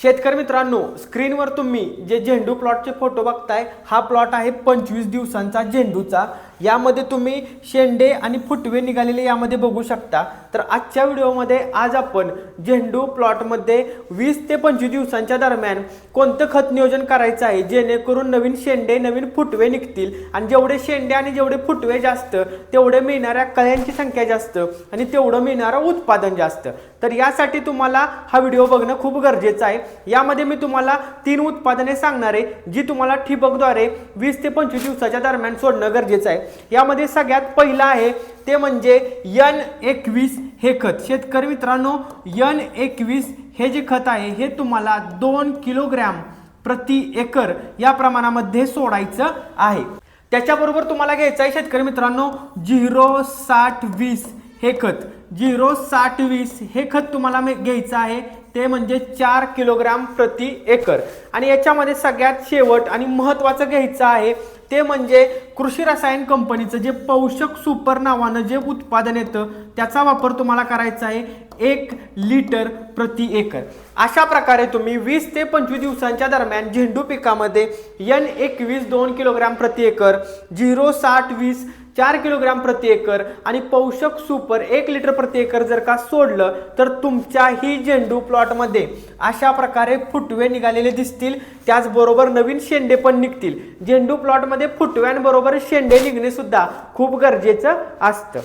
शेतकरी मित्रांनो, स्क्रीनवर तुम्ही जे झेंडू प्लॉटचे फोटो बघताय, हा प्लॉट आहे 25 दिवसांचा झेंडूचा। यामध्ये तुम्ही शेंडे आणि फुटवे निघालेले यामध्ये बघू शकता। तर आजच्या व्हिडिओमध्ये आज आपण झेंडू प्लॉटमध्ये 20 ते 25 दिवसांच्या दरम्यान कोणतं खत नियोजन करायचं आहे जेणेकरून नवीन शेंडे नवीन फुटवे निघतील आणि जेवढे शेंडे आणि जेवढे फुटवे जास्त तेवढे मिळणाऱ्या कळ्यांची संख्या जास्त आणि तेवढं मिळणारं उत्पादन जास्त। तर यासाठी तुम्हाला हा व्हिडिओ बघणं खूप गरजेचं आहे। यामध्ये मी तुम्हाला 3 उत्पादने सांगणार आहे जी तुम्हाला ठिबकद्वारे 20 ते 25 दिवसाच्या दरम्यान सोडणं गरजेचं आहे। यामध्ये सगळ्यात पहिला आहे ते म्हणजे N21 हे खत। शेतकरी मित्रांनो, N21 हे जे खत आहे हे तुम्हाला 2 किलोग्रॅम प्रति एकर या प्रमाणामध्ये सोडायचं आहे। त्याच्याबरोबर तुम्हाला घ्यायचं आहे शेतकरी मित्रांनो 0-60-20 हे खत। 0-60-20 हे खत तुम्हाला घ्यायचं आहे, ते म्हणजे 4 किलोग्राम प्रति एकर। आणि याच्यामध्ये सगळ्यात शेवट आणि महत्त्वाचं घ्यायचं आहे ते म्हणजे कृषी रसायन कंपनीचं जे पोषक सुपर नावानं जे उत्पादन येतं त्याचा वापर तुम्हाला करायचा आहे 1 लिटर प्रति एकर। अशा प्रकारे तुम्ही 20 ते 25 दिवसांच्या दरम्यान झेंडू पिकामध्ये N21 2 किलोग्राम प्रति एकर, 0-60-20 4 किलोग्राम प्रति एकर आणि पोषक सुपर 1 लिटर प्रति एकर जर का सोडलं तर तुमच्याही झेंडू प्लॉटमध्ये अशा प्रकारे फुटवे निघालेले दिसतील। त्याचबरोबर नवीन शेंडे पण निघतील। झेंडू प्लॉटमध्ये फुटव्यांबरोबर शेंडे निघणे सुद्धा खूप गरजेचं असतं।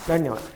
धन्यवाद।